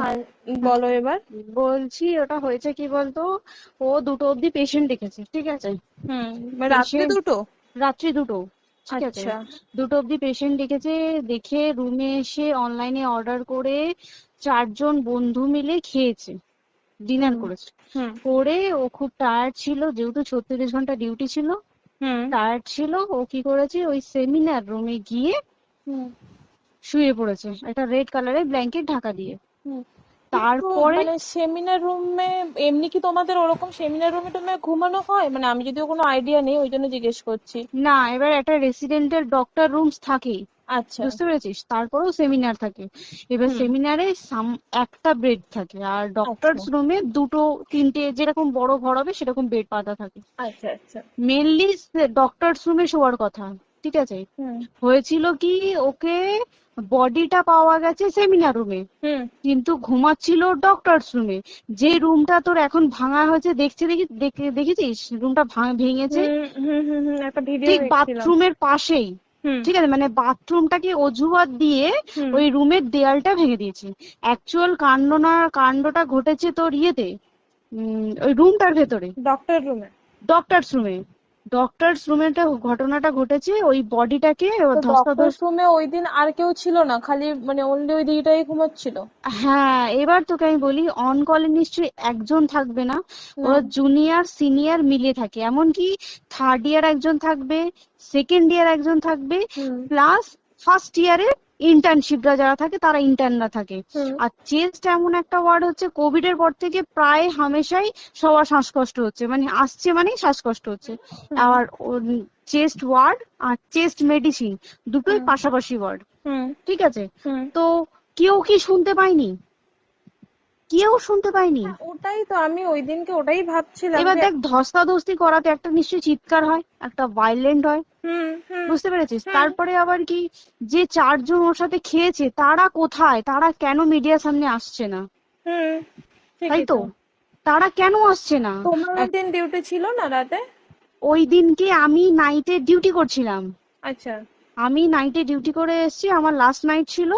আর বলো এবার। বলছি ওটা হয়েছে কি বলতো, ও 2টো অবধি পেশেন্ট দেখেছে, ঠিক আছে। রাত্রে পেশেন্ট দুটো? রাত্রি 2টো, ঠিক আছে। আচ্ছা। 2টো অবধি পেশেন্ট দেখেছে, দেখে রুমে এসে অনলাইনে অর্ডার করে 4জন বন্ধু মিলে খেয়েছে, ডিনার হুম করেছে। হুম করে ও খুব টায়ার্ড ছিল, যেহেতু 36 ঘন্টা ডিউটি ছিল, হুম টায়ার্ড ছিল। ও কি করেছে, ওই সেমিনার রুমে গিয়ে হুম শুয়ে পড়েছে একটা রেড কালারের ব্ল্যাঙ্কেট ঢাকা দিয়ে। হুম কিন্তু তারপরে মানে সেমিনার রুমে এমনি কি তোমাদের ওরকম সেমিনার রুমে টুমে ঘুমানো হয়? মানে আমি যদিও কোনো আইডিয়া নেই, ওই জন্য জিজ্ঞেস করছি। না, এবার একটা রেসিডেন্টের ডক্টর রুমস থাকেই, আচ্ছা। বুঝতে পেরেছিস, তারপরেও সেমিনার থাকে। এবার হুম। সেমিনারে একটা বেড থাকে, আর আচ্ছা ডক্টরস রুমে 2টো 3টে যেরকম বড় ঘর হবে সেরকম বেড পাতা থাকে। আচ্ছা আচ্ছা। মেনলি ডক্টরস রুমে শোয়ার কথা, ঠিক আছে। হুম হয়েছিল কি, ওকে বডিটা পাওয়া গেছে সেমিনার রুমে, হুম কিন্তু ঘুমাচ্ছিল ডক্টরস রুমে। যে রুমটা তোর এখন ভাঙা হয়েছে, দেখেছিস রুমটা ভেঙেছে, একটা ভিডিও ঠিক দেখছিলাম। বাথরুমের পাশেই, হুম ঠিক আছে, মানে বাথরুমটাকে অজুহাত দিয়ে হুম ওই রুমের দেয়ালটা ভেঙে দিয়েছে। অ্যাকচুয়াল কাণ্ডটা ঘটেছে তোর ইয়েতে, ওই রুমটার ভেতরে, ডক্টর রুমে? ডক্টরস রুমে। ডক্টরস রুমে ঘটনাটা ঘটেছে, ওই বডিটাকে তো ডক্টর ধস্তাধস্তি। রুমে ওই দিন আর কেউ ছিল না, খালি মানে অনলি ওই দিদিটাই ঘুমাচ্ছিল? হ্যাঁ, এবার তোকে আমি বলি, অন কলে নিশ্চয়ই একজন থাকবে না, হুম ওরা জুনিয়র সিনিয়র মিলিয়ে থাকে, এমনকি থার্ড ইয়ার একজন থাকবে, সেকেন্ড ইয়ার একজন থাকবে, হুম প্লাস ফার্স্ট ইয়ারে ইন্টার্নশিপরা যারা থাকে তারা ইন্টার্নরা থাকে। হুম আর চেস্ট এমন একটা ওয়ার্ড হচ্ছে, কোভিড এর পর থেকে প্রায় হামেশাই সবার শ্বাসকষ্ট হচ্ছে, মানে আসছে মানেই শ্বাসকষ্ট হচ্ছে। হুম আর চেস্ট ওয়ার্ড আর চেস্ট মেডিসিন দুটোই হুম পাশাপাশি ওয়ার্ড, হুম ঠিক আছে। হুম তো কেউ কি শুনতে পায়নি? কেউ শুনতে পায়নি। হ্যাঁ, ওটাই তো আমি ওই দিনকে ওটাই ভাবছিলাম এবার যে। দেখ, ধস্তাধস্তি করাতে একটা নিশ্চয়ই চিৎকার হয়, একটা ভাইলেন্ট হয়, হুম হুম বুঝতে পেরেছিস। হুম তারপরে আবার কি, যে 4জন ওর সাথে খেয়েছে তারা কোথায়, তারা কেন মিডিয়ার সামনে আসছে না? হুম তাই ঠিকই তো, তো। তারা কেন আসছে না? তোমার ওই এক- দিন ডিউটি ছিল না রাতে? ওই দিনকে আমি নাইটে ডিউটি করছিলাম। আচ্ছা। আমি নাইটে ডিউটি করে এসেছি, আমার লাস্ট নাইট ছিল।